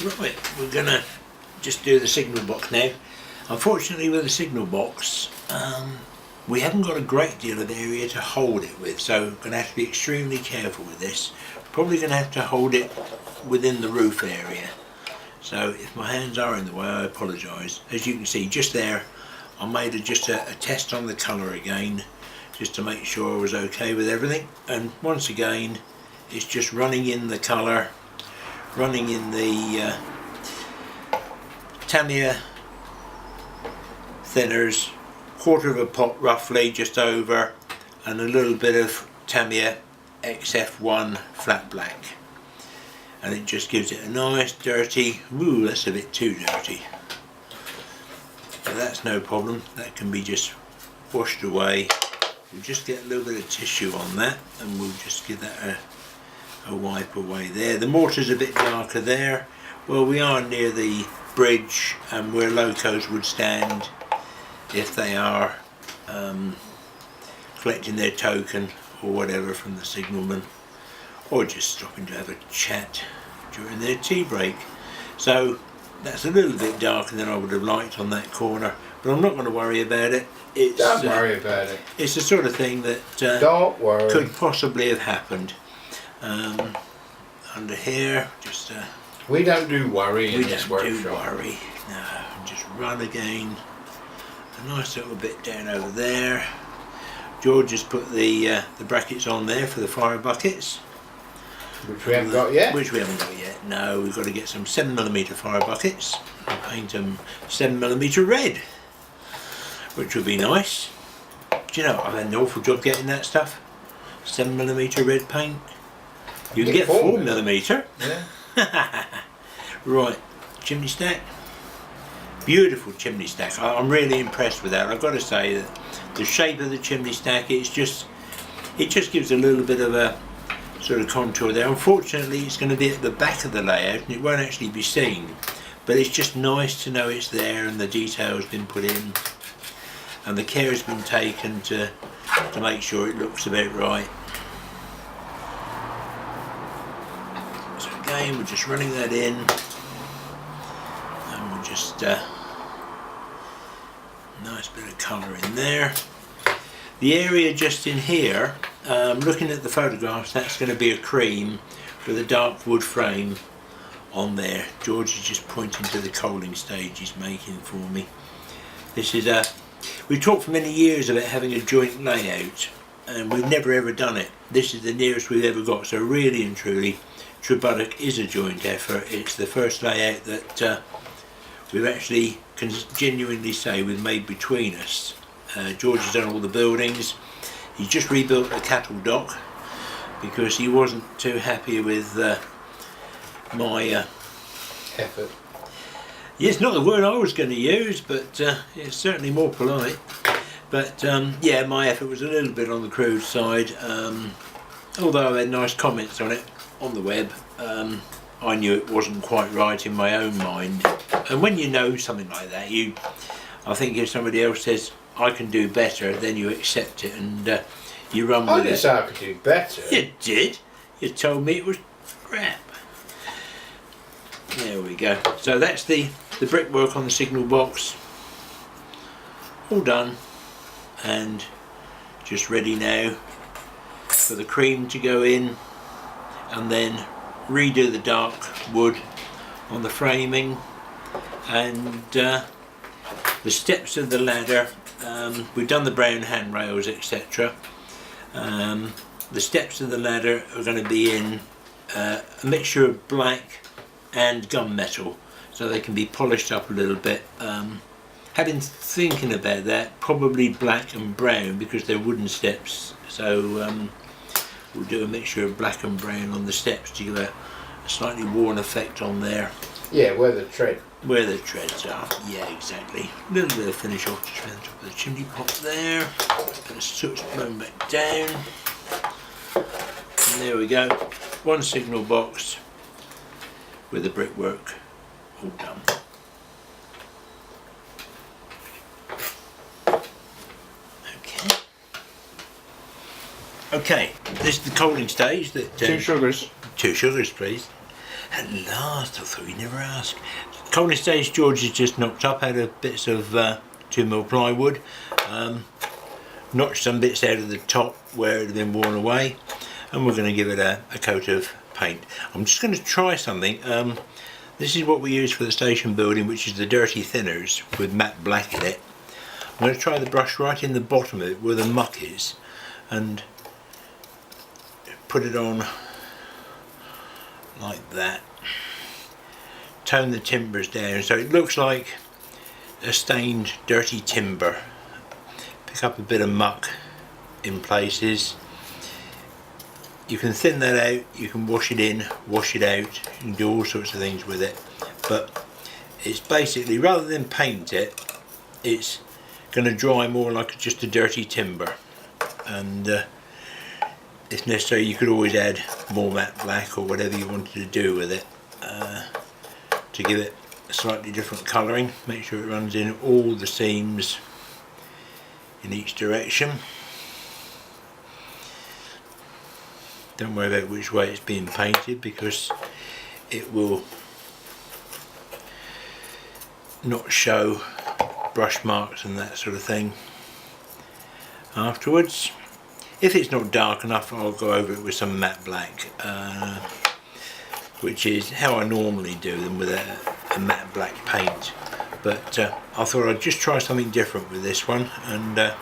Right, we're gonna just do the signal box now. Unfortunately with the signal box, we haven't got a great deal of area to hold it with, so we're going to have to be extremely careful with this. Probably going to have to hold it within the roof area. So if my hands are in the way, I apologise. As you can see just there, I made just a test on the colour again, just to make sure I was okay with everything. And once again, it's just running in the colour, running in the Tamiya thinners, quarter of a pot roughly, just over, and a little bit of Tamiya XF1 flat black, and it just gives it a nice dirty, ooh, that's a bit too dirty, but that's no problem, that can be just washed away. We'll just get a little bit of tissue on that and we'll just give that a wipe away there. The mortar's a bit darker there. Well, we are near the bridge and where locos would stand if they are collecting their token or whatever from the signalman, or just stopping to have a chat during their tea break. So that's a little bit darker than I would have liked on that corner, but I'm not going to worry about it. Don't worry about it. It's the sort of thing that don't worry. Could possibly have happened. Under here, just we don't do worry in we this don't workshop. do worry. No, just run again. A nice little bit down over there. George has put the brackets on there for the fire buckets, Which we haven't got yet. Which we haven't got yet. No, we've got to get some 7mm fire buckets and paint them 7mm red, which would be nice. Do you know, I've had an awful job getting that stuff. 7mm red paint. You can get 4mm. Yeah. Right, chimney stack. Beautiful chimney stack. I'm really impressed with that. I've got to say that the shape of the chimney stack, it just gives a little bit of a sort of contour there. Unfortunately, it's going to be at the back of the layout and it won't actually be seen, but it's just nice to know it's there and the detail's been put in and the care has been taken to make sure it looks about right. So again, we're just running that in and we'll just nice bit of colour in there. The area just in here, looking at the photographs, that's going to be a cream with a dark wood frame on there. George is just pointing to the coaling stage he's making for me. This is we've talked for many years about having a joint layout and we've never ever done it. This is the nearest we've ever got, so really and truly Trebuddock is a joint effort. It's the first layout that we've actually can genuinely say we've made between us. George has done all the buildings. He just rebuilt the cattle dock because he wasn't too happy with my effort. Yeah, it's not the word I was going to use, but it's certainly more polite. But yeah, my effort was a little bit on the crude side. Although I had nice comments on it on the web, I knew it wasn't quite right in my own mind. And when you know something like that, I think if somebody else says I can do better, then you accept it and you run with it. I didn't say I could do better. You did. You told me it was crap. There we go. So that's the brickwork on the signal box. All done and just ready now for the cream to go in and then redo the dark wood on the framing and the steps of the ladder. We've done the brown handrails, etc. The steps of the ladder are going to be in a mixture of black and gunmetal, so they can be polished up a little bit. Having thinking about that, probably black and brown because they're wooden steps, so we'll do a mixture of black and brown on the steps to give a slightly worn effect on there. Yeah, where the treads are. Yeah, exactly. A little bit of finish off to try the top of the chimney pot there. Bit of soot's blown back down. And there we go. One signal box with the brickwork all done. Okay. Okay, this is the coaling stage that... 2 sugars. 2 sugars, please. At last, I thought you'd never ask. Colony Stage George is just knocked up out of bits of 2mm plywood. Notched some bits out of the top where it had been worn away, and we're going to give it a coat of paint. I'm just going to try something. This is what we use for the station building, which is the dirty thinners with matte black in it. I'm going to try the brush right in the bottom of it where the muck is and put it on like that. Tone the timbers down so it looks like a stained dirty timber. Pick up a bit of muck in places. You can thin that out, you can wash it in, wash it out, you can do all sorts of things with it, but it's basically, rather than paint it, it's going to dry more like just a dirty timber. And if necessary, you could always add more matte black or whatever you wanted to do with it to give it a slightly different colouring. Make sure it runs in all the seams in each direction. Don't worry about which way it's being painted because it will not show brush marks and that sort of thing afterwards. If it's not dark enough, I'll go over it with some matte black, which is how I normally do them, with a matte black paint. But I thought I'd just try something different with this one and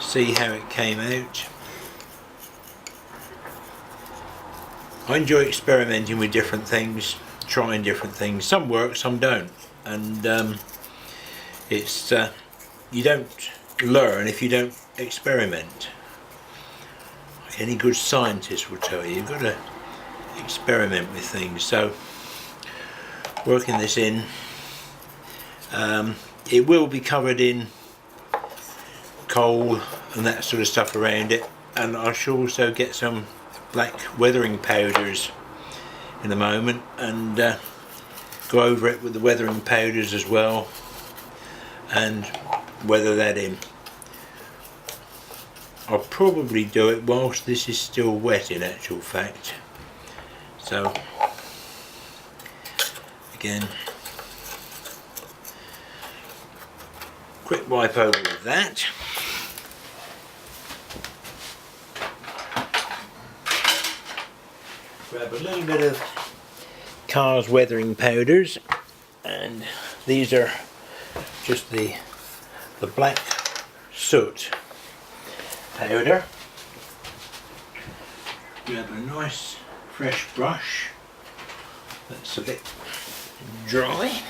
see how it came out. I enjoy experimenting with different things, trying different things. Some work, some don't, and it's you don't learn if you don't experiment. Like any good scientist will tell you, you've got to experiment with things. So working this in, it will be covered in coal and that sort of stuff around it, and I shall also get some black weathering powders in a moment and go over it with the weathering powders as well and weather that in. I'll probably do it whilst this is still wet in actual fact. So again, quick wipe over with that. Grab a little bit of Carr's weathering powders, and these are just the black soot powder. Grab a nice fresh brush that's a bit dry.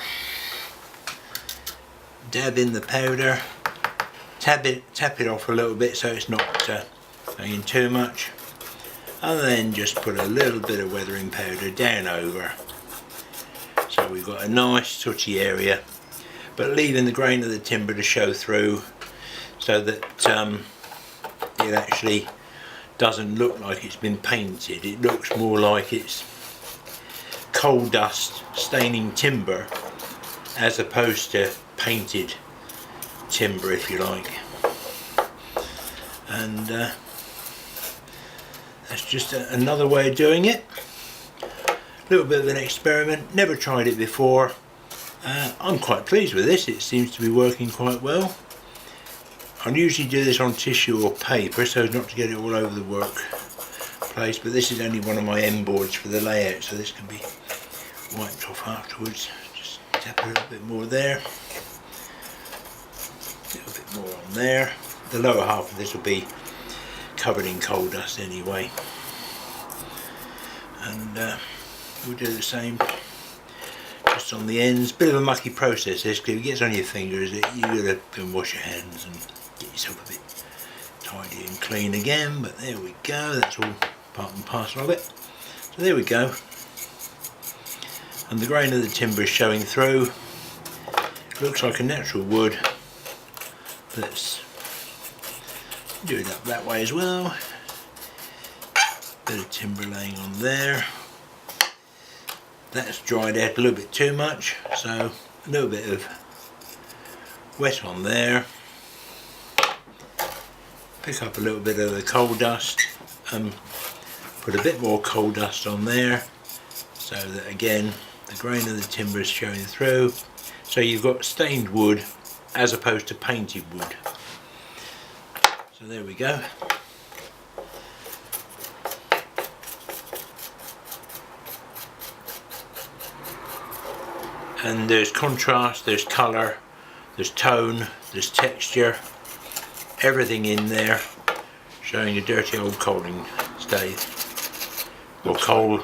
Dab in the powder, tap it off a little bit so it's not hanging too much, and then just put a little bit of weathering powder down over. So we've got a nice sooty area, but leaving the grain of the timber to show through so that it actually doesn't look like it's been painted. It looks more like it's coal dust staining timber as opposed to painted timber, if you like. And that's just another way of doing it. A little bit of an experiment, never tried it before. I'm quite pleased with this, it seems to be working quite well. I usually do this on tissue or paper so as not to get it all over the workplace, but this is only one of my end boards for the layout, so this can be wiped off afterwards. Just tap a little bit more there, a little bit more on there. The lower half of this will be covered in coal dust anyway, and we'll do the same just on the ends. Bit of a mucky process this, because if it gets on your fingers you gotta go and wash your hands and get yourself a bit tidy and clean again, but there we go, that's all part and parcel of it. So there we go, and the grain of the timber is showing through. Looks like a natural wood. Let's do it up that way as well. Bit of timber laying on there. That's dried out a little bit too much, so a little bit of wet on there. Pick up a little bit of the coal dust and put a bit more coal dust on there. so that again the grain of the timber is showing through, so you've got stained wood as opposed to painted wood. So there we go. And there's contrast, there's colour, there's tone, there's texture, everything in there, showing a dirty old coaling stave. Or coal.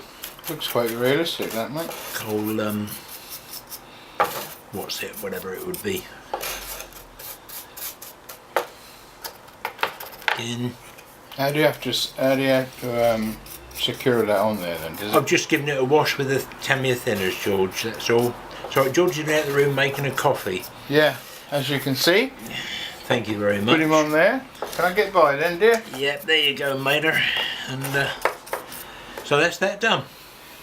Looks quite realistic, that, mate. Coal, what's it, whatever it would be. Again, How do you have to secure that on there then? Does I've it? just given it a wash with the Tamiya thinners, George, that's all. So George is out of the room making a coffee. Yeah, as you can see. Thank you very much. Put him on there. Can I get by then, dear? Yep, there you go, mater. And so that's that done.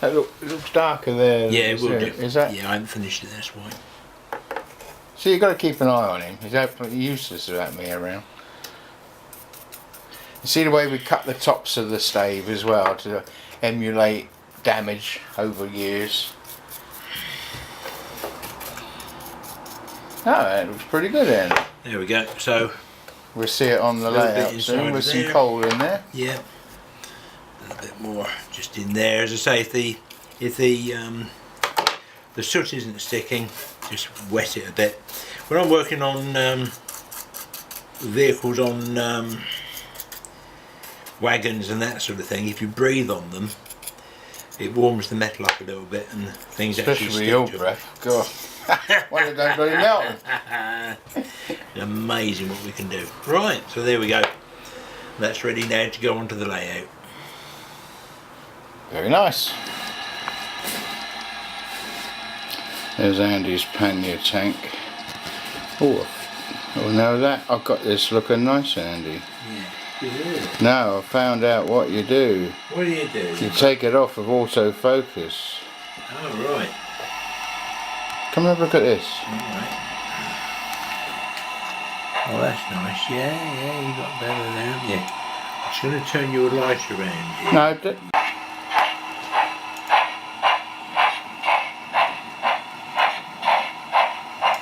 It looks darker there. Yeah, it will do. Is that? Yeah, I haven't finished it, that's why. So you've got to keep an eye on him. He's absolutely useless without me around. You see the way we cut the tops of the stave as well to emulate damage over years. Oh, that looks pretty good then. There we go. So, We'll see it on the Little bit layout inside soon with some there. coal in there. yeah, a little bit more just in there. As I say, if the soot isn't sticking, just wet it a bit. When I'm working on vehicles on wagons and that sort of thing, if you breathe on them, it warms the metal up a little bit and things Especially actually with your stick to breath. God. Why they don't bloody melt them? it. Amazing what we can do. Right, so there we go. That's ready now to go onto the layout. Very nice. There's Andy's pannier tank. Oh no, that I've got this looking nice, Andy. Yeah. Now I found out what you do. What do you do? You take it off of autofocus. Oh, right. Come and have a look at this. Alright. Oh, that's nice. Yeah, you got better there, haven't you? I'm just going to turn your light around here. No,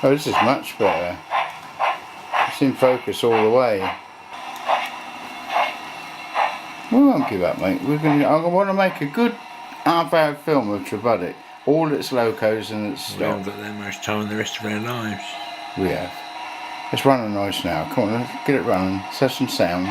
oh, this is much better. It's in focus all the way. We won't give up, mate. I want to make a good half-hour film of Trevodic. All its locos and its We haven't stock. got that much time the rest of our lives. We have. It's running nice now. Come on, let's get it running. Let's have some sounds.